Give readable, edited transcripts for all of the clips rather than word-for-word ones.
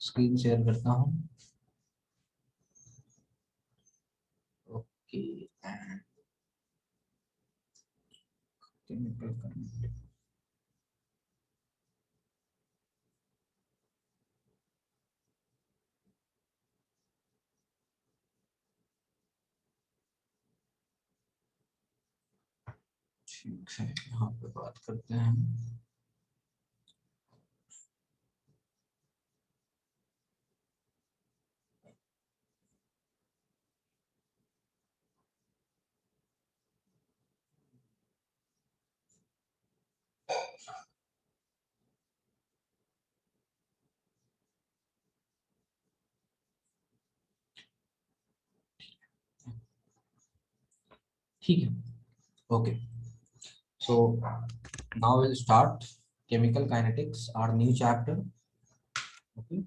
Screen share करता हूँ। Okay and chemical kinetics. ठीक है, यहाँ पे बात करते हैं। ठीक है, okay. So now will start chemical kinetics, our new chapter. Okay.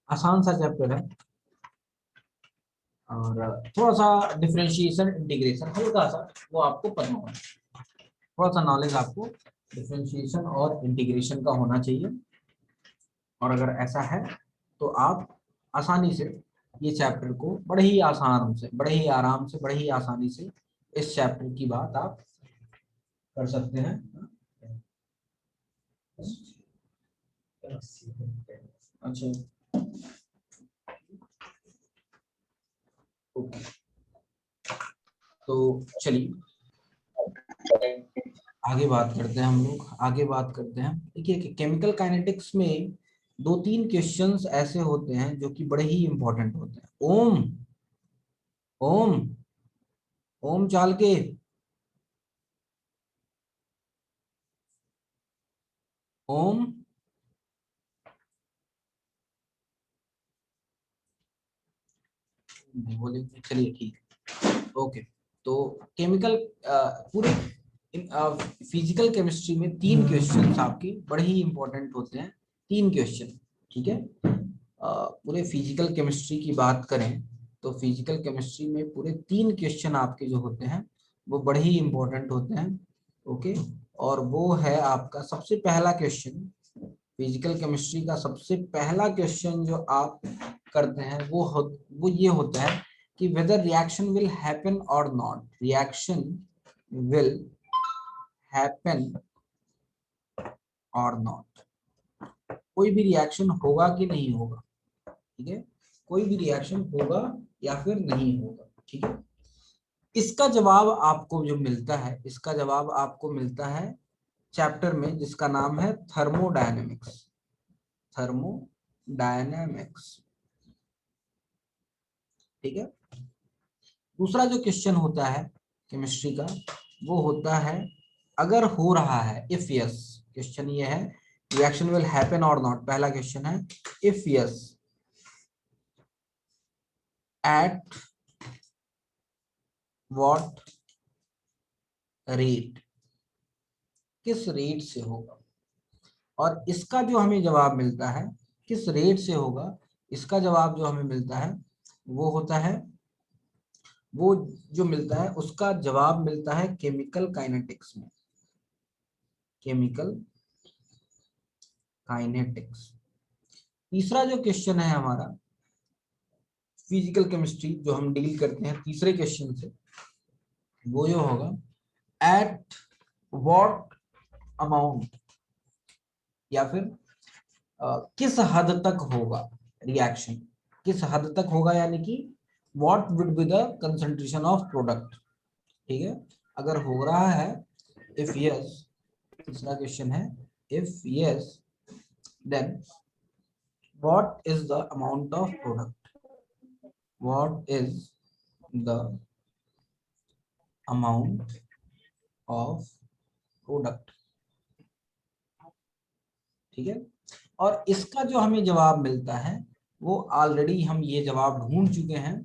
आसान सा चैप्टर है और थोड़ा सा डिफरेंशिएशन इंटीग्रेशन हल्का सा वो आपको पता होगा, थोड़ा सा नॉलेज आपको डिफरेंशिएशन और इंटीग्रेशन का होना चाहिए। और अगर ऐसा है तो आप आसानी से ये चैप्टर को बड़े ही आसान से, बड़े ही आराम से, बड़े ही आसानी से इस चैप्टर की बात आप कर सकते हैं। अच्छा, ओके, तो चलिए आगे बात करते हैं। हम लोग आगे बात करते हैं। देखिए कि केमिकल काइनेटिक्स में दो तीन क्वेश्चंस ऐसे होते हैं जो कि बड़े ही इंपॉर्टेंट होते हैं। ओम ओम ओम चाल के ओम, नहीं बोले, चलिए ठीक, ओके। तो केमिकल पूरे फिजिकल केमिस्ट्री में तीन क्वेश्चन आपके बड़े ही इंपॉर्टेंट होते हैं। तीन क्वेश्चन, ठीक है। पूरे फिजिकल केमिस्ट्री की बात करें तो फिजिकल केमिस्ट्री में पूरे तीन क्वेश्चन आपके जो होते हैं वो बड़े ही इंपॉर्टेंट होते हैं। ओके, और वो है आपका सबसे पहला क्वेश्चन। फिजिकल केमिस्ट्री का सबसे पहला क्वेश्चन जो आप करते हैं वो ये होता है कि whether reaction will happen or not, reaction will happen or not, कोई भी रिएक्शन होगा कि नहीं होगा, ठीक है, कोई भी रिएक्शन होगा या फिर नहीं होगा, ठीक है। इसका जवाब आपको जो मिलता है, इसका जवाब आपको मिलता है चैप्टर में जिसका नाम है थर्मोडायनेमिक्स। थर्मोडायनेमिक्स, ठीक है। दूसरा जो क्वेश्चन होता है केमिस्ट्री का वो होता है अगर हो रहा है, इफ यस। क्वेश्चन ये है रिएक्शन विल हैपन और नॉट, पहला क्वेश्चन है if yes at what rate, किस रेट से होगा। और इसका जो हमें जवाब मिलता है किस रेट से होगा, इसका जवाब जो हमें मिलता है वो होता है, वो जो मिलता है उसका जवाब मिलता है केमिकल काइनेटिक्स में, केमिकल काइनेटिक्स। तीसरा जो क्वेश्चन है हमारा फिजिकल केमिस्ट्री जो हम डील करते हैं तीसरे क्वेश्चन से, वो जो होगा एट व्हाट अमाउंट, या फिर किस हद तक होगा रिएक्शन, किस हद तक होगा, यानी कि what would be the concentration of product, ठीक है। अगर हो रहा है इफ यस, तीसरा क्वेश्चन है if yes then what is the amount of product, what is the amount of product, ठीक है। और इसका जो हमें जवाब मिलता है वो ऑलरेडी हम ये जवाब ढूंढ चुके हैं,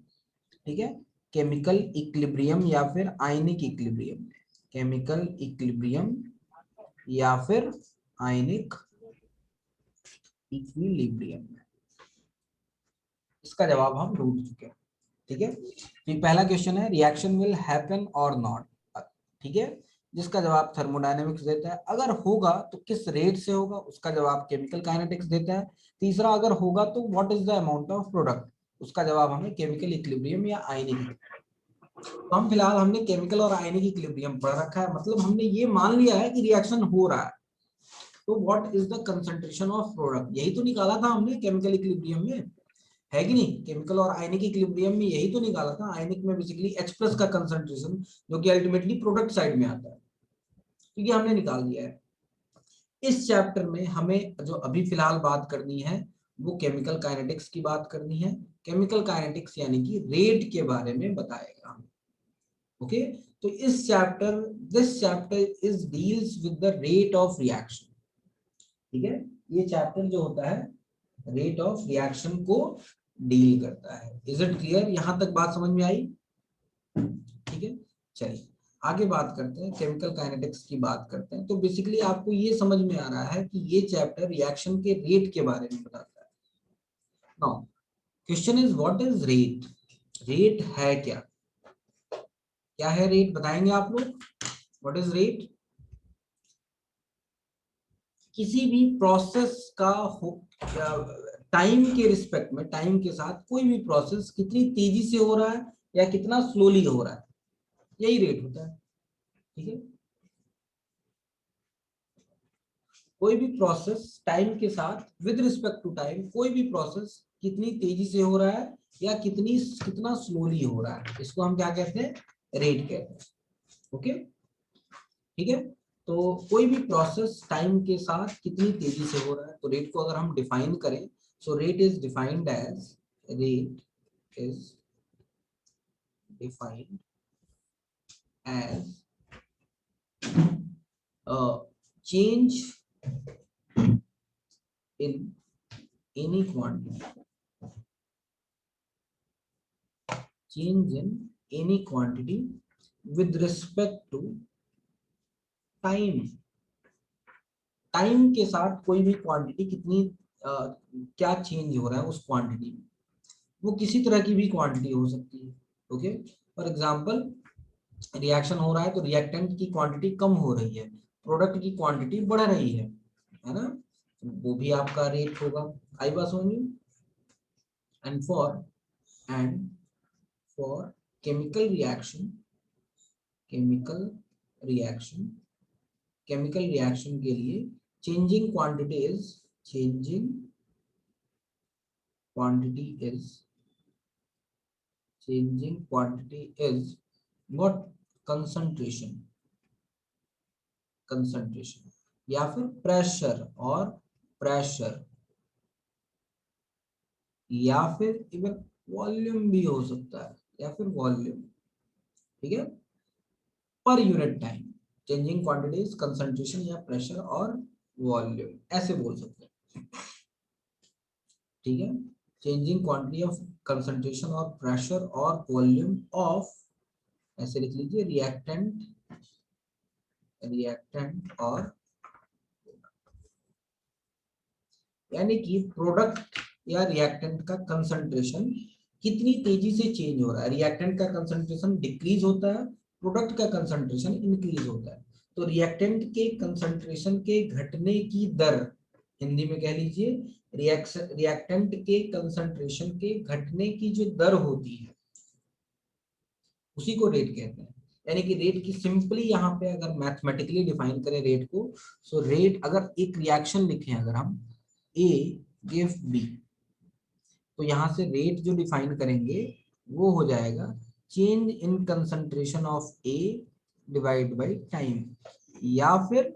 ठीक है। केमिकल इक्विलिब्रियम या फिर आयनिक इक्विलिब्रियम में, केमिकल इक्विलिब्रियम या फिर आयनिक इक्विलिब्रियम में इसका जवाब हम ढूंढ चुके हैं। ठीक है, तो पहला क्वेश्चन है रिएक्शन विल हैपन और नॉट, ठीक है, जिसका जवाब थर्मोडायनेमिक्स देता है। अगर होगा तो किस रेट से होगा, उसका जवाब केमिकल काइनेटिक्स देता है। तीसरा, अगर होगा तो what is the amount of product, उसका जवाब हमें केमिकल इक्विलिब्रियम या आयनिक। तो हम फिलहाल हमने केमिकल और आयनिक इक्विलिब्रियम पढ़ रखा है, मतलब हमने ये मान लिया है कि रिएक्शन हो रहा है, तो what is the concentration of product, यही तो निकाला था हमने केमिकल इक्विलिब्रियम में, है कि नहीं। केमिकल और आयनिक इक्विलिब्रियम में यही तो निकाला था। आयनिक में बेसिकली H+ का कंसंट्रेशन जो कि अल्टीमेटली प्रोडक्ट साइड में आता है, तो ये हमने निकाल दिया है। इस चैप्टर में हमें जो अभी फिलहाल बात करनी है वो केमिकल काइनेटिक्स की बात करनी है। केमिकल काइनेटिक्स यानी कि रेट के बारे में बताएगा हमें। ओके, तो this chapter is deals with the rate of reaction, ठीक है। ये चैप्टर जो होता है रेट ऑफ रिएक्शन को डील करता है। इज इट क्लियर, यहां तक बात समझ में आई? ठीक है, चलिए आगे बात करते हैं, केमिकल काइनेटिक्स की बात करते हैं। तो बेसिकली आपको ये समझ में आ रहा है कि ये चैप्टर रिएक्शन के रेट के बारे में बताता है। Now question is what is rate, rate है क्या, क्या है रेट, बताएंगे आप लोग व्हाट इज रेट। किसी भी प्रोसेस का टाइम के रिस्पेक्ट में, टाइम के साथ कोई भी प्रोसेस कितनी तेजी से हो रहा है या कितना स्लोली हो रहा है, यही रेट होता है, ठीक है। कोई भी प्रोसेस टाइम के साथ विद रिस्पेक्ट टू टाइम, कोई भी प्रोसेस कितनी तेजी से हो रहा है या कितना स्लोली हो रहा है, इसको हम क्या कहते हैं, रेट कहते हैं। ओके, ठीक है। तो कोई भी प्रोसेस टाइम के साथ कितनी तेजी से हो रहा है, तो रेट को अगर हम डिफाइन करें, so rate is defined as, rate is defined as change in any quantity, change in any quantity with respect to time, time के साथ कोई भी क्वांटिटी कितनी क्या चेंज हो रहा है उस क्वांटिटी में, वो किसी तरह की भी क्वांटिटी हो सकती है। ओके, फॉर एग्जांपल रिएक्शन हो रहा है तो रिएक्टेंट की क्वांटिटी कम हो रही है, प्रोडक्ट की क्वांटिटी बढ़ रही है ना, तो वो भी आपका रेट होगा। आई बात समझ में। And for chemical reaction, chemical reaction, chemical reaction के लिए changing quantity is, changing quantity is, changing quantity is what, concentration, concentration या फिर प्रेशर, और प्रेशर या फिर इवन वॉल्यूम भी हो सकता है, या फिर वॉल्यूम, ठीक है, per unit time. Changing quantities, concentration या प्रेशर और वॉल्यूम, ऐसे बोल सकते हैं, ठीक है। चेंजिंग क्वांटिटी ऑफ कंसंट्रेशन और प्रेशर और वॉल्यूम ऑफ, ऐसे लिख लीजिए, रिएक्टेंट, रिएक्टेंट और, यानी कि प्रोडक्ट या रिएक्टेंट का कंसंट्रेशन कितनी तेजी से चेंज हो रहा है। रिएक्टेंट का कंसंट्रेशन डिक्रीज होता है, प्रोडक्ट का कंसंट्रेशन इंक्रीज होता है। तो रिएक्टेंट के कंसंट्रेशन के घटने की दर, हिंदी में कह लीजिए रिएक्टेंट के कंसंट्रेशन के घटने की जो दर होती है उसी को रेट कहते हैं। यानी कि रेट की सिंपली यहाँ पे अगर मैथमेटिकली डिफाइन करें रेट को, सो रेट, अगर एक रिएक्शन लिखें अगर हम A गिव B, तो यहाँ से रेट जो डिफाइन करेंगे वो हो जाएगा change in concentration of A divide by time, या फिर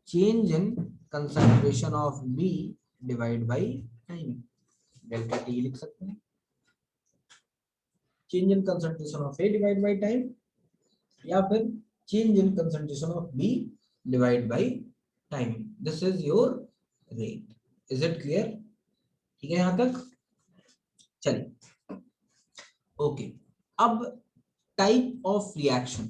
change in concentration of B divide by time, delta T लिख सकते हैं। Change in concentration of A divide by time या फिर change in concentration of B divide by time, this is your rate. Is it clear, ठीक है यहां तक, चलिए ओके। अब type of reaction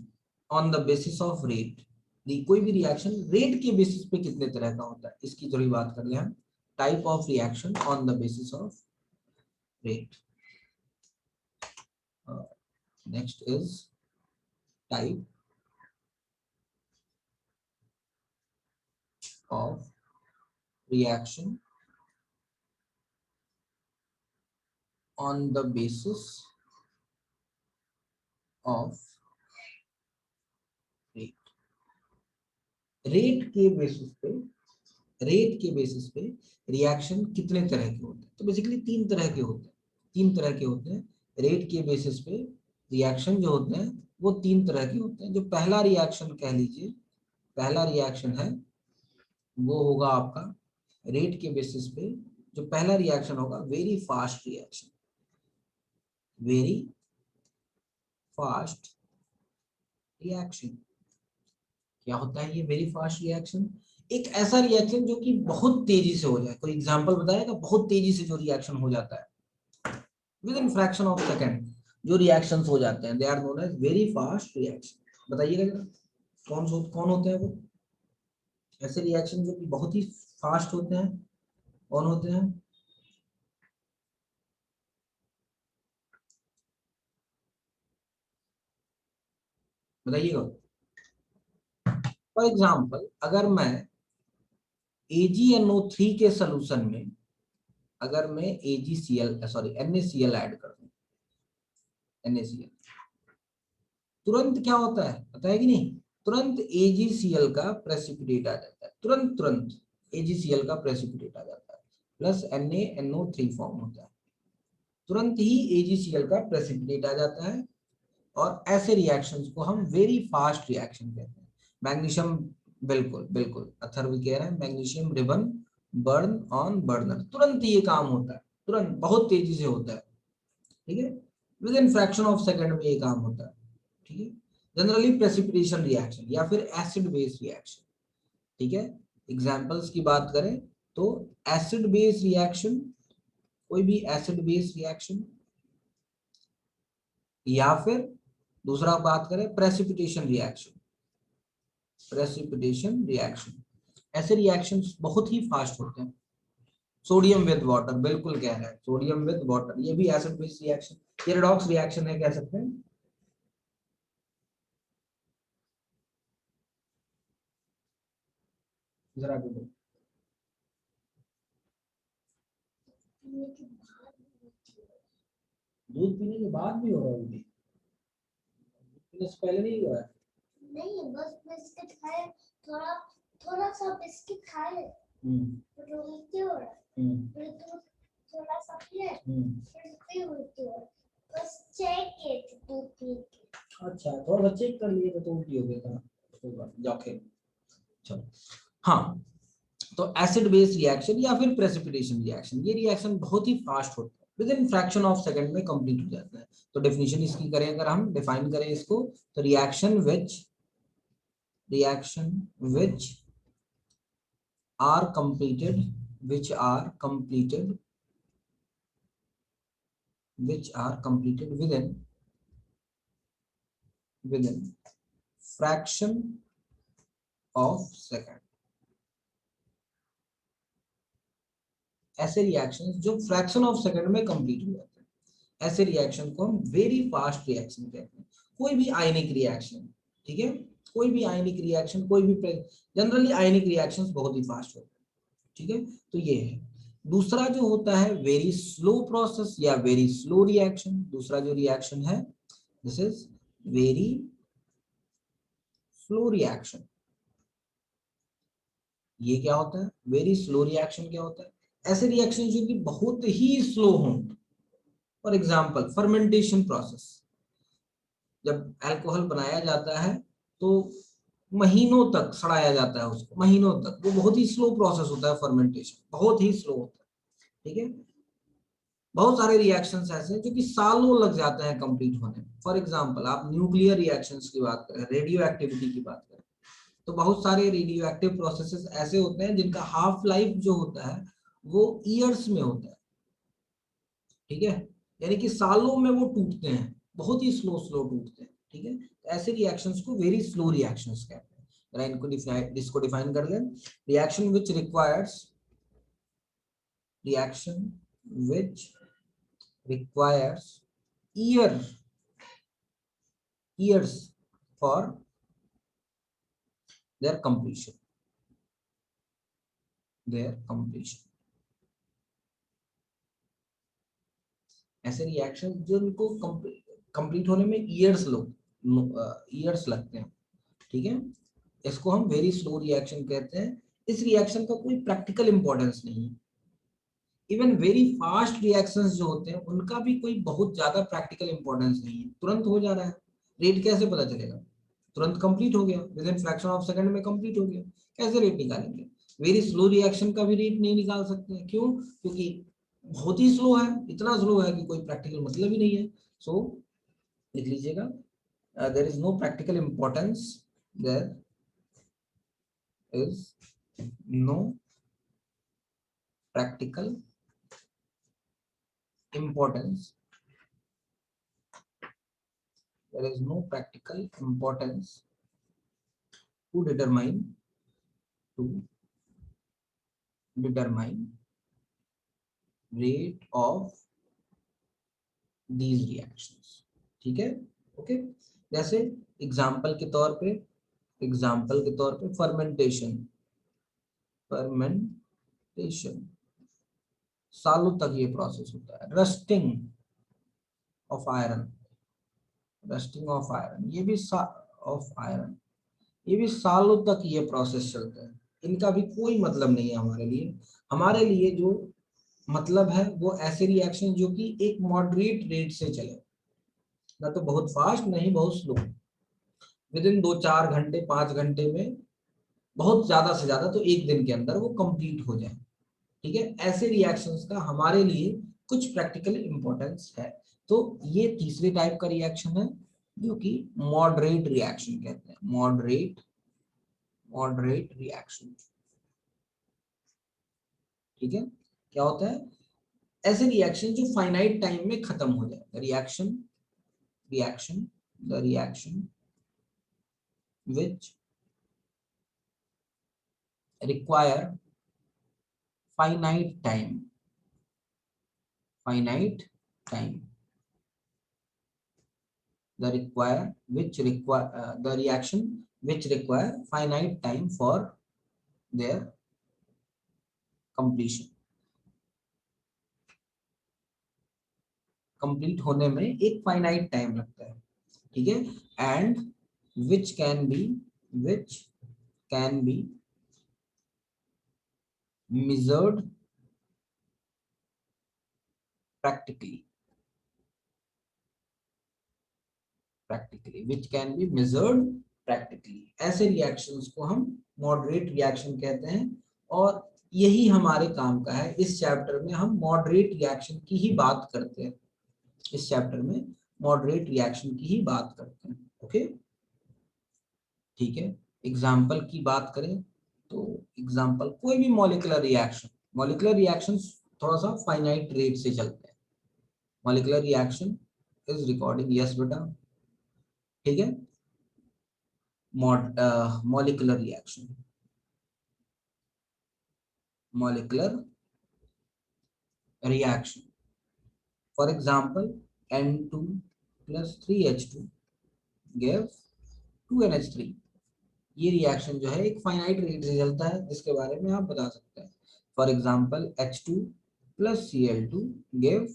on the basis of rate, कोई भी रिएक्शन रेट के बेसिस पे कितने तरह का होता है, इसकी थोड़ी बात कर ले हम। Type of reaction on the basis of rate, next is type of reaction on the basis of rate. Rate के बेसिस पे, रेट के बेसिस पे रिएक्शन कितने तरह के होते हैं? तो बेसिकली तीन तरह के होते हैं, तीन तरह के होते हैं। रेट के बेसिस पे रिएक्शन जो होते हैं वो तीन तरह के होते हैं। जो पहला रिएक्शन कह लीजिए, पहला रिएक्शन है वो होगा आपका रेट के बेसिस पे। जो पहला रिएक्शन होगा very fast reaction, very fast reaction. क्या होता है ये वेरी फास्ट रिएक्शन? एक ऐसा रिएक्शन जो कि बहुत तेजी से हो जाए। कोई एग्जांपल बताएगा? बहुत तेजी से जो रिएक्शन हो जाता है within fraction of second, जो रिएक्शंस हो जाते हैं, they are known as very fast reaction. बताइएगा जरा कौन होते हैं वो ऐसे रिएक्शन जो कि बहुत ही फास्ट होते हैं? कौन होते हैं? बताइएगा। फॉर एग्जाम्पल अगर मैं AgNO3 के सोल्यूशन में अगर मैं NaCl ऐड कर दूं, NaCl, तुरंत क्या होता है पता है कि नहीं? तुरंत AgCl का प्रेसिपिटेट आ जाता है, तुरंत तुरंत AgCl का प्रेसिपिटेट आ जाता है, प्लस NaNO3 फॉर्म होता है, तुरंत ही AgCl का प्रेसिपिटेट आ जाता है। और ऐसे रिएक्शंस को हम वेरी फास्ट रिएक्शन कहते हैं। मैग्नीशियम, बिल्कुल बिल्कुल अथर्व कह रहे हैं, magnesium ribbon burn on burner, तुरंत ये काम होता है, तुरंत बहुत तेजी से होता है। ठीक है, within fraction of second में ये काम होता है। ठीक है, जनरली प्रेसिपिटेशन रिएक्शन या फिर एसिड बेस रिएक्शन। ठीक है, एग्जांपल्स की बात करें तो एसिड बेस रिएक्शन, कोई भी एसिड बेस रिएक्शन, या फिर दूसरा बात करें प्रेसिपिटेशन रिएक्शन, प्रेसिपिटेशन रिएक्शन। ऐसे रिएक्शंस बहुत ही फास्ट होते हैं। सोडियम विद वाटर, बिल्कुल कह रहे हैं, सोडियम विद वाटर, ये भी एसिड बेस रिएक्शन, ये रेडॉक्स रिएक्शन है कह सकते हैं। जरा बोलो। दूध पीने के बाद भी हो रहा है उल्टी? पीने से पहले नहीं हुआ है? नहीं, बस बिस्किट खाए, थोड़ा थोड़ा सा बिस्किट खाए, फिर उल्टी हो रहा है, फिर दूध थोड़ा सा पिए, फिर उल्टी हो रहा है। बस चेक किए थे दूध पी के। अच्छा, थोड़ा सा चेक कर लिए तो उल्टी हो गया था, कोई बात नहीं, जाओ खेल। चलो, हाँ, तो एसिड बेस रिएक्शन या फिर प्रेसिपिटेशन रिएक्शन, ये रिएक्शन बहुत ही फास्ट होता है, within fraction of second में कंप्लीट हो जाता है। तो डेफिनेशन इसकी करें, अगर हम डिफाइन करें इसको, तो reaction which are completed which are completed within fraction of second। ऐसे रिएक्शंस जो फ्रैक्शन ऑफ सेकंड में कंप्लीट हो जाते हैं, ऐसे रिएक्शन को हम वेरी फास्ट रिएक्शन कहते हैं। कोई भी आयनिक रिएक्शन, ठीक है, कोई भी आयनिक रिएक्शन, कोई भी, जनरली आयनिक रिएक्शंस बहुत ही फास्ट होते हैं। ठीक है, तो ये है। दूसरा जो होता है वेरी स्लो प्रोसेस या वेरी स्लो रिएक्शन, दूसरा जो रिएक्शन है this is very slow reaction. ये क्या होता है? वेरी स्लो रिएक्शन क्या होता है? ऐसे रिएक्शन जो कि बहुत ही स्लो हों। फॉर एग्जांपल फर्मेंटेशन प्रोसेस, जब अल्कोहल बनाया जाता है तो महीनों तक सड़ाया जाता है उसको, महीनों तक, वो बहुत ही स्लो प्रोसेस होता है, फर्मेंटेशन बहुत ही स्लो होता है। ठीक है, बहुत सारे रिएक्शंस ऐसे हैं जो कि सालों लग जाते हैं कंप्लीट होने में। फॉर एग्जांपल आप न्यूक्लियर रिएक्शंस की बात करें, रेडियो एक्टिविटी की बात करें, तो बहुत सारे रेडियो एक्टिव प्रोसेसेस ऐसे होते हैं जिनका हाफ लाइफ जो होता है वो ईयर्स में होता है। ठीक है, यानी कि सालों में वो टूटते हैं, बहुत ही स्लो स्लो टूटते हैं। ठीक है, तो ऐसे रिएक्शंस को वेरी स्लो रिएक्शंस कहते हैं। जरा इसको डिफाइन कर लें। Reaction which requires reaction which requires year years for their completion. ऐसे रिएक्शन जो उनको कंप्लीट होने में ईयर्स लगते हैं, ठीक है, इसको हम वेरी स्लो रिएक्शन कहते हैं। इस रिएक्शन का कोई प्रैक्टिकल इंपॉर्टेंस नहीं है। इवन वेरी फास्ट रिएक्शंस जो होते हैं उनका भी कोई बहुत ज्यादा प्रैक्टिकल इंपॉर्टेंस नहीं है, तुरंत हो जा रहा है। रेट कैसे पता चलेगा? तुरंत कंप्लीट हो गया, with in fraction of second में कंप्लीट हो गया, कैसे रेट निकालेंगे? वेरी स्लो रिएक्शन का भी रेट नहीं निकाल सकते हैं। क्यों? क्योंकि बहुत ही स्लो है, इतना स्लो है कि कोई प्रैक्टिकल मतलब ही नहीं है। सो लिख लीजिएगा, there is no practical importance, देयर इज नो practical importance, there is no practical importance to determine rate of these reactions, ठीक है, ओके। जैसे एग्जाम्पल के तौर पे फर्मेंटेशन सालों तक ये प्रोसेस होता है। रस्टिंग ऑफ आयरन ये भी सालों तक ये प्रोसेस चलता है। इनका भी कोई मतलब नहीं है हमारे लिए। हमारे लिए जो मतलब है वो ऐसे रिएक्शन जो कि एक मॉडरेट रेट से चले, ना तो बहुत फास्ट नहीं बहुत स्लो, विद इन 2-4 घंटे 5 घंटे में, बहुत ज्यादा से ज्यादा तो एक दिन के अंदर वो कंप्लीट हो जाए, ठीक है। ऐसे रिएक्शंस का हमारे लिए कुछ प्रैक्टिकल इंपॉर्टेंस है। तो ये तीसरे टाइप का रिएक्शन है जो कि मॉडरेट रिएक्शन कहते हैं। मॉडरेट रिएक्शन, ठीक है। क्या होता है? ऐसे रिएक्शन जो फाइनाइट टाइम में खत्म हो जाए। The reaction which require finite time the reaction which require finite time for their completion, complete होने में एक फाइनाइट टाइम लगता है, ठीक है। And which can be measured practically, ऐसे रिएक्शंस को हम मॉडरेट रिएक्शन कहते हैं। और यही हमारे काम का है। इस चैप्टर में हम मॉडरेट रिएक्शन की ही बात करते हैं। ओके, ठीक है। एग्जाम्पल की बात करें तो एग्जाम्पल कोई भी मॉलिक्यूलर रिएक्शन थोड़ा सा फाइनाइट रेट से चलते हैं। Molecular reaction is recording, yes बेटा, ठीक है। Molecular reaction for example N2 plus 3H2 gave 2NH3। ये रिएक्शन जो है एक फाइनाइट रेट से चलता है, जिसके बारे में आप बता सकते हैं। For example H2 plus Cl2 gave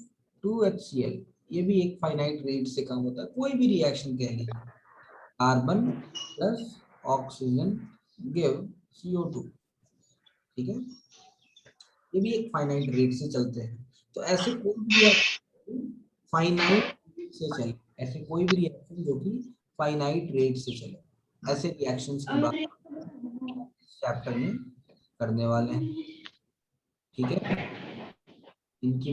2HCl। ये भी एक फाइनाइट रेट से काम होता है। कोई भी रिएक्शन कह लीजिए, carbon plus oxygen give CO2, ठीक है। ये भी एक फाइनाइट रेट से चलते हैं। तो ऐसे कोई भी फाइनाइट रेट से चले, ऐसे कोई भी रिएक्शन जो कि फाइनाइट रेट से चले, ऐसे रिएक्शंस की बात चैप्टर में करने वाले हैं, ठीक है। इनकी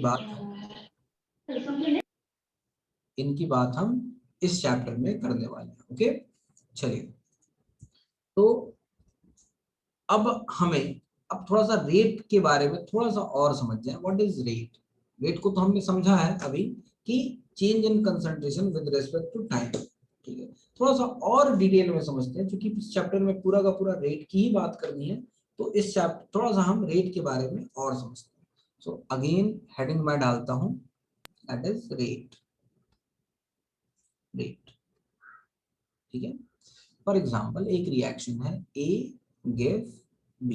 बात हम इस चैप्टर में करने वाले हैं, ओके। चलिए, तो अब थोड़ा सा रेट के बारे में थोड़ा सा और समझ जाए। What is rate? रेट को तो हमने समझा है अभी कि change in concentration with respect to time, ठीक है। थोड़ा सा और डिटेल में समझते हैं, क्योंकि इस चैप्टर में पूरा का पूरा रेट की ही बात करनी है। तो इस चैप्टर थोड़ा सा हम रेट के बारे में और समझते हैं। सो अगेन हेडिंग मैं डालता हूं, दैट इज रेट। ठीक है। फॉर एग्जाम्पल एक रिएक्शन है A गिव B,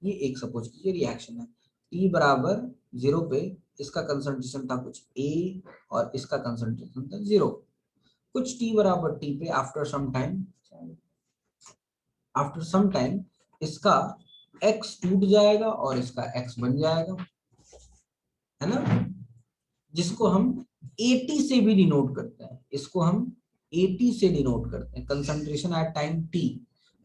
ये एक सपोज कीजिए रिएक्शन है, T बराबर 0 पे इसका कंसंट्रेशन था कुछ A और इसका कंसंट्रेशन था 0, कुछ T बराबर T पे आफ्टर सम टाइम इसका X टूट जाएगा और इसका X बन जाएगा, है ना, जिसको हम AT से भी डिनोट करते हैं, इसको हम AT से डिनोट करते हैं, concentration at time T,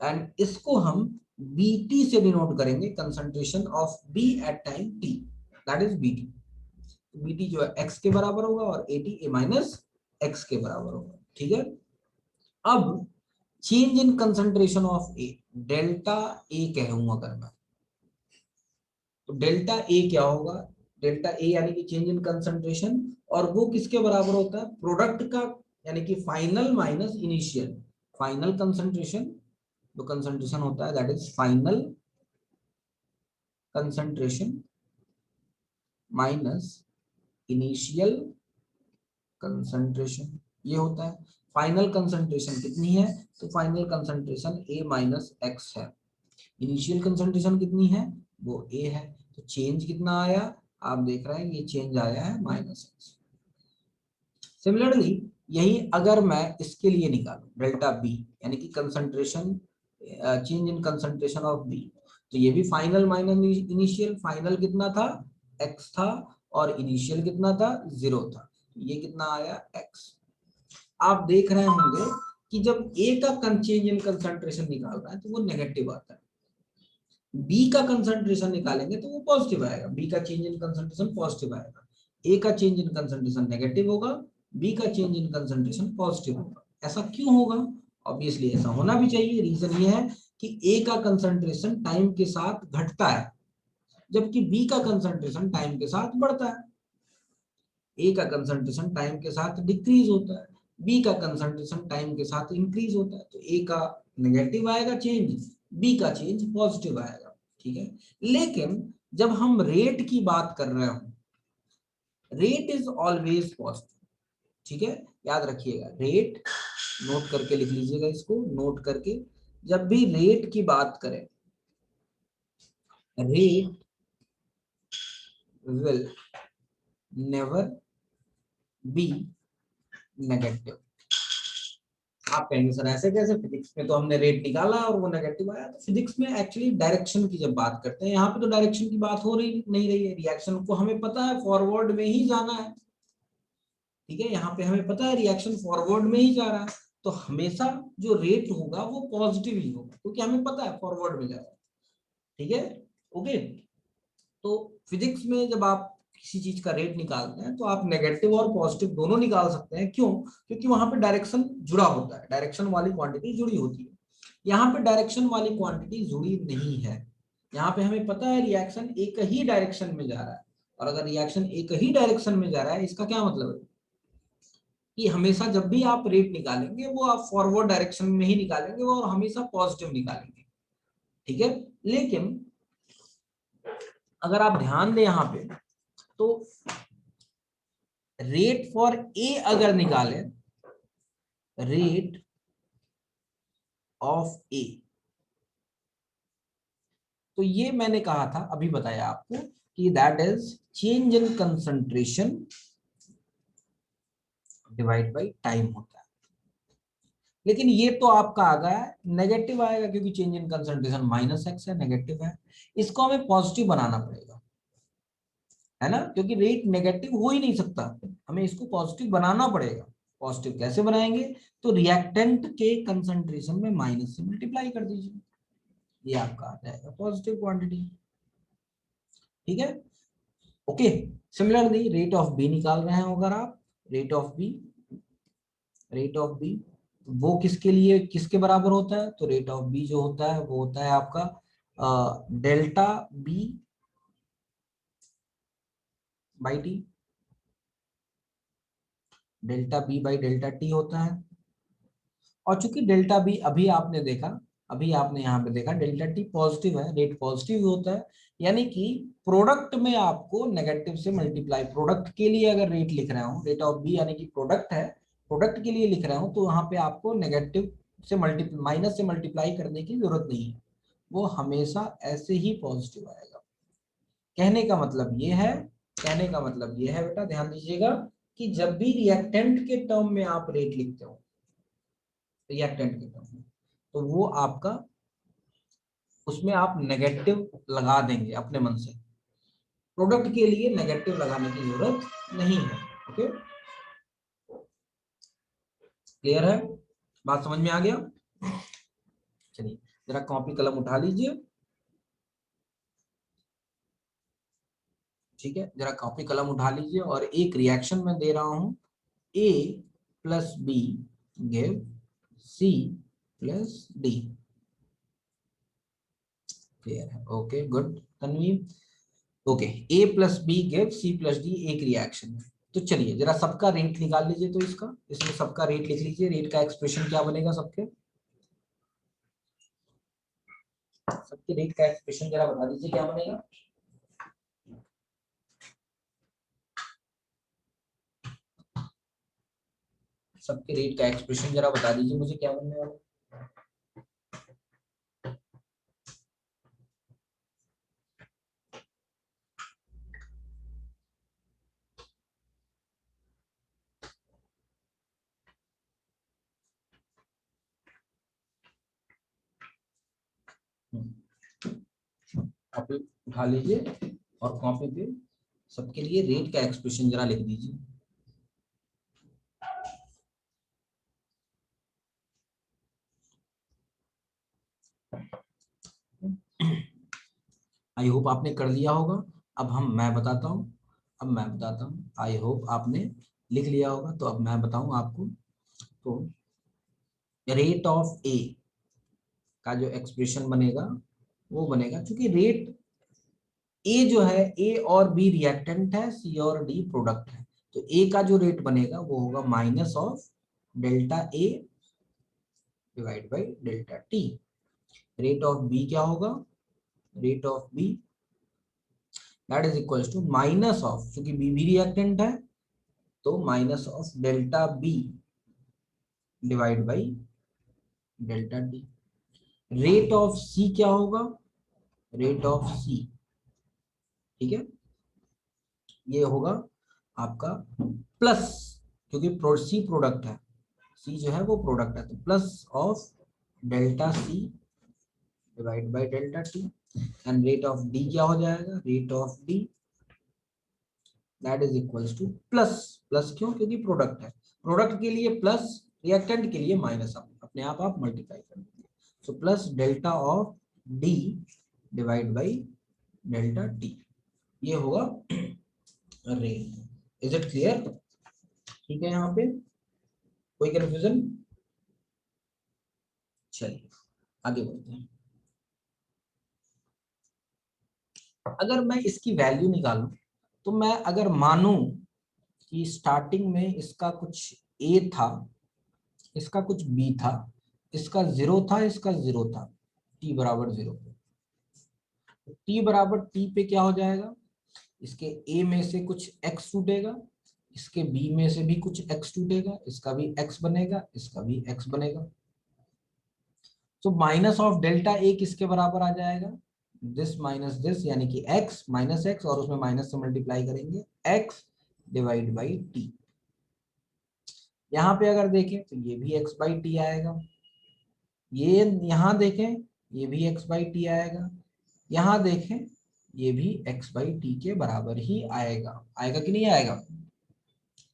and इसको हम BT से डिनोट करेंगे, concentration of B at time T, that is BT। BT जो है X के बराबर होगा और AT A माइनस X के बराबर होगा, ठीक है। अब change in concentration of A, delta A कहूंगा अगर मैं, तो डेल्टा A क्या होगा, डेल्टा A यानी कि चेंज इन कंसंट्रेशन, और वो किसके बराबर होता है, प्रोडक्ट का, यानी कि final minus initial, final concentration, जो कंसंट्रेशन होता है that is final concentration minus initial concentration, ये होता है। फाइनल कंसंट्रेशन कितनी है, तो final concentration A minus x है, इनिशियल कंसंट्रेशन कितनी है, वो A है, तो चेंज कितना आया, आप देख रहे हैं ये चेंज आया है माइनस एक्स। सिमिलरली यही अगर मैं इसके लिए निकालूं डेल्टा बी, यानी कि concentration, change in concentration of B, तो ये भी फाइनल माइनस इनिशियल, फाइनल कितना था एक्स था और इनिशियल कितना था 0 था, ये कितना आया एक्स। आप देख रहे होंगे कि जब ए का चेंज इन कंसंट्रेशन निकाल रहा है तो वो नेगेटिव आता है, बी का कंसंट्रेशन निकालेंगे तो वो पॉजिटिव आएगा, बी का चेंज इन कंसंट्रेशन पॉजिटिव आएगा, ए का चेंज इन कंसंट्रेशन नेगेटिव होगा, बी का चेंज इन कंसंट्रेशन पॉजिटिव होगा। ऐसा क्यों होगा, ऑब्वियसली ऐसा होना भी चाहिए, रीजन ये है कि ए का कंसंट्रेशन टाइम के साथ घटता है जबकि बी का कंसंट्रेशन टाइम के साथ बढ़ता है, ए का कंसंट्रेशन टाइम के साथ डिक्रीज होता है, बी का कंसंट्रेशन टाइम के साथ इंक्रीज होता है, तो ए का नेगेटिव आएगा चेंज, बी का चेंज पॉजिटिव आएगा, ठीक है। लेकिन जब हम रेट की बात कर रहे हो, रेट इज ऑलवेज पॉजिटिव, ठीक है, याद रखिएगा, रेट नोट करके लिख लीजिएगा, इसको नोट करके, जब भी रेट की बात करें, rate will never be negative. आप कहेंगे सर ऐसे कैसे, फिजिक्स में तो हमने रेट निकाला और वो नेगेटिव आया, तो फिजिक्स में एक्चुअली डायरेक्शन की जब बात करते हैं, यहाँ पे तो डायरेक्शन की बात हो रही नहीं रही है, रिएक्शन को हमें पता है फॉरवर्ड में ही जाना है, ठीक है, यहाँ पे हमें पता है रिएक्शन फॉरवर्ड में ही जा रहा है, तो हमेशा जो रेट होगा वो पॉजिटिव ही होगा क्योंकि हमें पता है फॉरवर्ड में जा रहा है, ठीक है, ओके। तो फिजिक्स में जब आप किसी चीज का रेट निकालते हैं तो आप नेगेटिव और पॉजिटिव दोनों निकाल सकते हैं, क्यों, क्योंकि वहां पे डायरेक्शन जुड़ा होता है, डायरेक्शन वाली क्वांटिटी जुड़ी होती है, यहाँ पे डायरेक्शन वाली क्वांटिटी जुड़ी नहीं है, यहाँ पे हमें पता है रिएक्शन एक ही डायरेक्शन में जा रहा है, और अगर रिएक्शन एक ही डायरेक्शन में जा रहा है इसका क्या मतलब है कि हमेशा जब भी आप रेट निकालेंगे वो आप फॉरवर्ड डायरेक्शन में ही निकालेंगे और हमेशा पॉजिटिव निकालेंगे, ठीक है। लेकिन अगर आप ध्यान दें यहाँ पे, तो रेट फॉर ए अगर निकालें, रेट ऑफ ए, तो ये मैंने कहा था अभी बताया आपको कि that is change in concentration divide by time होता है, लेकिन ये तो आपका आ गया नेगेटिव आएगा क्योंकि change in concentration minus x है, नेगेटिव है, इसको हमें पॉजिटिव बनाना पड़ेगा, है ना, क्योंकि रेट नेगेटिव हो ही नहीं सकता, हमें इसको पॉजिटिव बनाना पड़ेगा। पॉजिटिव कैसे बनाएंगे, तो रिएक्टेंट के कंसंट्रेशन में माइनस से मल्टीप्लाई कर दीजिए, ये आपका आ जाएगा पॉजिटिव क्वांटिटी, ठीक है, okay. Similarly rate of B निकाल रहे हैं अगर आप, rate of B, rate of B वो किसके लिए किसके बराबर होता है, तो रेट ऑफ बी जो होता है वो होता है आपका delta B by T, delta B by delta T होता है, और चूंकि डेल्टा बी अभी आपने देखा, अभी आपने यहाँ पे देखा डेल्टा टी पॉजिटिव है, रेट पॉजिटिव होता है, यानी कि प्रोडक्ट में आपको नेगेटिव से मल्टीप्लाई, प्रोडक्ट के लिए अगर रेट लिख रहा हूँ, रेट ऑफ बी यानी कि प्रोडक्ट है, प्रोडक्ट के लिए लिख रहा हूं तो वहां पे आपको नेगेटिव से माइनस से मल्टीप्लाई करने की जरूरत नहीं है, वो हमेशा ऐसे ही पॉजिटिव आएगा। कहने का मतलब ये है, कहने का मतलब ये है बेटा, ध्यान दीजिएगा कि जब भी रिएक्टेंट के टर्म में आप रेट लिखते हो, रिएक्टेंट के टर्म में, तो वो आपका उसमें आप नेगेटिव लगा देंगे अपने मन से। प्रोडक्ट के लिए नेगेटिव लगाने की जरूरत नहीं है। ओके, क्लियर है? बात समझ में आ गया? चलिए जरा कॉपी कलम उठा लीजिए। ठीक है, जरा कॉपी कलम उठा लीजिए और एक रिएक्शन में दे रहा हूं, A plus B give C plus D. Clear है? Okay good Tanvi. Okay, A plus B give C plus D एक रिएक्शन है। तो चलिए जरा सबका रेट निकाल लीजिए, तो इसका, इसमें सबका रेट लिख लीजिए। रेट का एक्सप्रेशन क्या बनेगा सबके, सबके रेट का एक्सप्रेशन जरा बता दीजिए क्या बनेगा। सबके रेट का एक्सप्रेशन जरा बता दीजिए मुझे क्या बनने वाला है। कॉपी उठा लीजिए और कॉपी पे सबके लिए रेट का एक्सप्रेशन जरा लिख दीजिए। आई होप आपने कर लिया होगा। अब मैं बताता हूँ, आई होप आपने लिख लिया होगा। तो अब मैं बताऊं आपको, तो रेट ऑफ ए का जो एक्सप्रेशन बनेगा वो बनेगा, क्योंकि रेट ए जो है, ए और बी रिएक्टेंट है, सी और डी प्रोडक्ट है, तो ए का जो रेट बनेगा वो होगा minus of delta A divide by delta T. Rate of B क्या होगा, rate of B that is equals to minus of, क्योंकि बी भी रिएक्टेंट है, तो minus of delta B divide by delta T. Rate of C क्या होगा, rate of सी, ठीक है, ये होगा आपका प्लस, क्योंकि सी प्रोडक्ट है, सी जो है वो प्रोडक्ट है, तो plus of delta C divide by delta T. And rate of D क्या हो जाएगा, rate of D that is equals to plus, plus क्यों, क्योंकि प्रोडक्ट है, प्रोडक्ट के लिए प्लस, रिएक्टेंट के लिए माइनस, अपने आप मल्टीप्लाई कर देंगे। So plus delta of D divide by delta T, ये होगा रेट। Is it clear? ठीक है, यहाँ पे कोई कंफ्यूजन? चलिए आगे बढ़ते हैं। अगर मैं इसकी वैल्यू निकालूं, तो मैं अगर मानूं कि स्टार्टिंग में इसका कुछ ए था, इसका कुछ बी था, इसका जीरो था, इसका जीरो था, टी बराबर जीरो पे, तो टी बराबर टी पे क्या हो जाएगा, इसके ए में से कुछ एक्स टूटेगा, इसके बी में से भी कुछ एक्स टूटेगा, इसका भी एक्स बनेगा, इसका भी एक्स बनेगा। तो माइनस ऑफ डेल्टा ए किसके बराबर आ जाएगा, दिस माइनस दिस, यानी कि x माइनस एक्स, और उसमें माइनस से मल्टीप्लाई करेंगे, x डिवाइड बाई टी। यहाँ पे अगर देखें तो ये भी x बाई टी आएगा, ये यहाँ देखें ये भी x बाई टी आएगा, यहाँ देखें ये भी x बाई टी के बराबर ही आएगा, आएगा कि नहीं आएगा?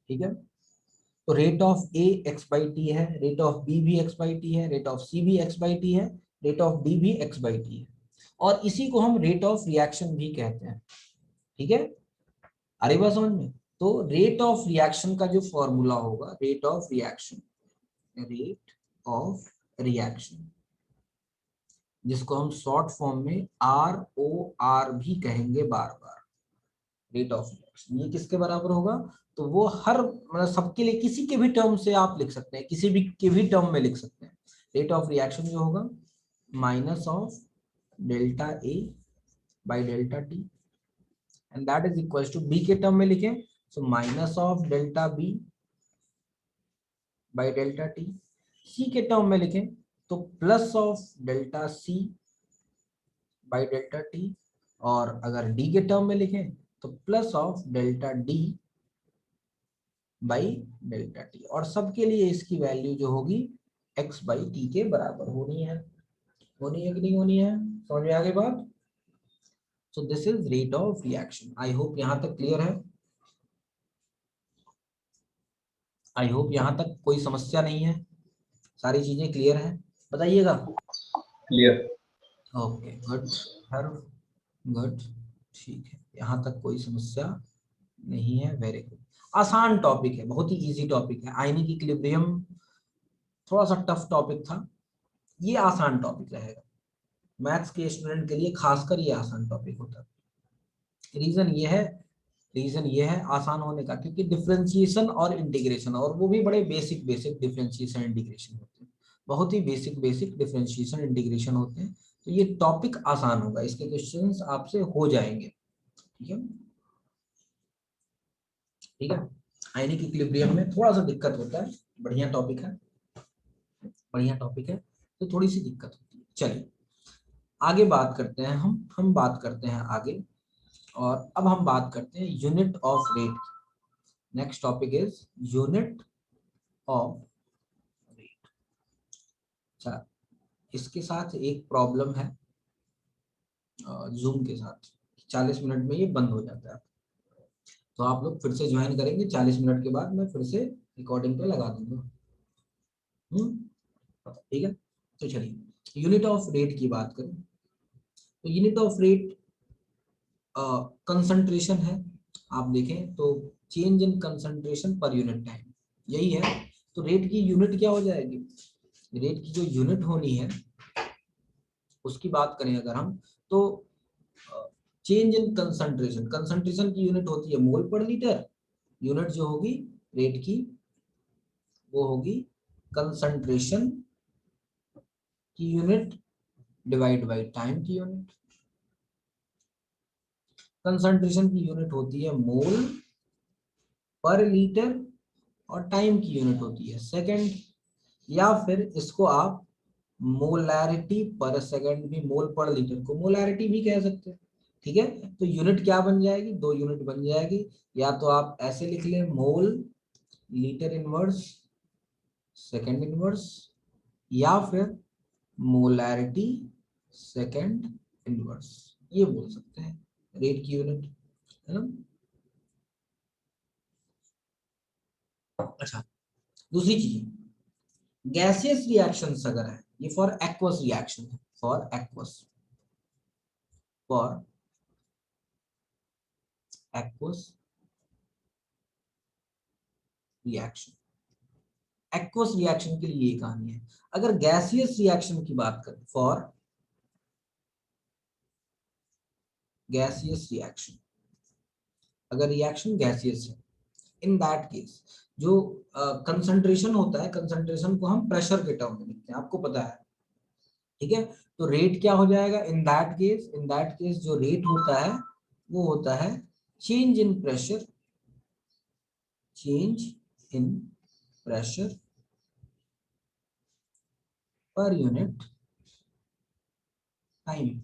ठीक है, तो rate of A x by T है, रेट ऑफ बी भी एक्स बाई टी है, रेट ऑफ सी भी एक्स बाई टी है, रेट ऑफ डी भी एक्स बाई टी है, और इसी को हम रेट ऑफ रिएक्शन भी कहते हैं। ठीक है, आ रही बात समझ में? तो रेट ऑफ रिएक्शन का जो फॉर्मूला होगा, rate of reaction, rate of reaction, जिसको हम शॉर्ट फॉर्म में आर ओ आर भी कहेंगे बार बार, रेट ऑफ रिएक्शन, ये किसके बराबर होगा, तो वो हर मतलब सबके लिए किसी के भी टर्म से आप लिख सकते हैं, किसी भी के भी टर्म में लिख सकते हैं। रेट ऑफ रिएक्शन जो होगा minus of delta A by delta T, and that is equal to B के टर्म में लिखें, so minus of delta B by delta T. C के टर्म में लिखें तो plus of delta C by delta T, और अगर D के टर्म में लिखें तो plus of delta D by delta T, और सबके लिए इसकी वैल्यू जो होगी x बाई टी के बराबर होनी है कि नहीं होनी है? समझ में आ गई बात? So this is rate of reaction. I hope यहां तक क्लियर है। आई होप यहां तक कोई समस्या नहीं है, सारी चीजें क्लियर है, बताइएगा। Clear. Okay good her good, ठीक है, यहाँ तक कोई समस्या नहीं है, वेरी गुड। आसान टॉपिक है, बहुत ही इजी टॉपिक है। आयनिक इक्विलिब्रियम थोड़ा सा टफ टॉपिक था, ये आसान टॉपिक रहेगा। मैथ्स के स्टूडेंट के लिए खासकर ये आसान टॉपिक होता है। रीजन ये है आसान होने का, क्योंकि डिफरेंशिएशन और इंटीग्रेशन, और वो भी बड़े बेसिक डिफरेंशिएशन इंटीग्रेशन होते हैं, बहुत ही बेसिक डिफरेंशिएशन इंटीग्रेशन होते हैं। तो ये टॉपिक आसान होगा, इसके क्वेश्चंस आपसे हो जाएंगे। ठीक है, ठीक है। आयनिक इक्विलिब्रियम में थोड़ा सा दिक्कत होता है, बढ़िया टॉपिक है, तो थोड़ी सी दिक्कत होती है। चलिए आगे बात करते हैं, हम बात करते हैं आगे, और अब हम बात करते हैं unit of rate. Next topic is unit of rate. अच्छा, इसके साथ एक प्रॉब्लम है जूम के साथ, 40 मिनट में ये बंद हो जाता है, तो आप लोग फिर से ज्वाइन करेंगे 40 मिनट के बाद, मैं फिर से रिकॉर्डिंग पे लगा दूंगा। ठीक है, तो चलिए यूनिट ऑफ रेट की बात करें, तो यूनिट ऑफ रेट कंसंट्रेशन है। आप देखें तो change in concentration per unit time, यही है। तो रेट की यूनिट क्या हो जाएगी? रेट की जो यूनिट होनी है उसकी बात करें अगर हम, तो चेंज इन कंसंट्रेशन, कंसंट्रेशन की यूनिट होती है मोल पर लीटर, यूनिट जो होगी रेट की वो होगी कंसंट्रेशन की यूनिट डिवाइड बाय टाइम की यूनिट। कंसंट्रेशन की यूनिट होती है मोल पर लीटर, और टाइम की यूनिट होती है सेकंड, या फिर इसको आप मोलैरिटी पर सेकंड भी, मोल पर लीटर को मोलैरिटी भी कह सकते हैं। ठीक है, तो यूनिट क्या बन जाएगी? दो यूनिट बन जाएगी, या तो आप ऐसे लिख लें mole litre inverse second inverse, या फिर मोलैरिटी सेकंड इनवर्स, ये बोल सकते हैं रेट की यूनिट, है ना। अच्छा, दूसरी चीज, गैसियस रिएक्शंस अगर है, ये फॉर एक्वस रिएक्शन है, for aqueous reaction, aqueous reaction के लिए ये कहानी है। अगर गैसियस रिएक्शन की बात करें, फॉर गैसियस रिएक्शन, अगर रिएक्शन गैसियस है, इन दैट केस जो कंसंट्रेशन होता है, कंसंट्रेशन को हम प्रेशर के टर्म में लिखते हैं, आपको पता है। ठीक है, तो रेट क्या हो जाएगा इन दैट केस? जो रेट होता है वो होता है change in pressure, per unit time,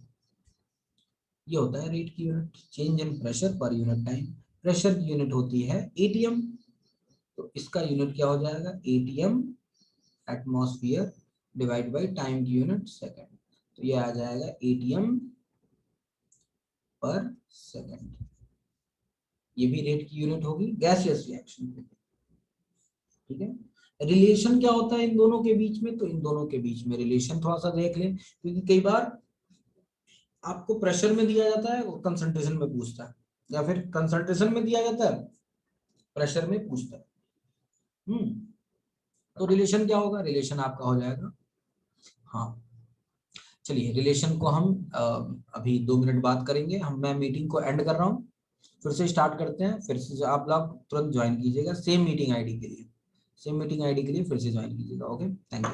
ये होता है रेट की unit, change in pressure per unit time. Pressure की यूनिट होती है एटीएम, तो इसका यूनिट क्या हो जाएगा? ATM atmosphere divide by time की यूनिट सेकंड, तो ये आ जाएगा एटीएम पर सेकंड, ये भी रेट की यूनिट होगी गैसियस रिएक्शन के लिए। ठीक है, रिलेशन क्या होता है इन दोनों के बीच में? तो इन दोनों के बीच में रिलेशन थोड़ा सा देख लें, क्योंकि कई बार आपको प्रेशर में दिया जाता है वो कंसंट्रेशन में पूछता है, या फिर कंसंट्रेशन में दिया जाता है प्रेशर में पूछता है। तो रिलेशन क्या होगा? रिलेशन आपका हो जाएगा, हाँ चलिए रिलेशन को हम अभी 2 मिनट बात करेंगे, मैं मीटिंग को एंड कर रहा हूँ, फिर से स्टार्ट करते हैं, फिर से आप लोग तुरंत ज्वाइन कीजिएगा सेम मीटिंग आईडी के लिए, फिर से ज्वाइन कीजिएगा। Okay, thank you.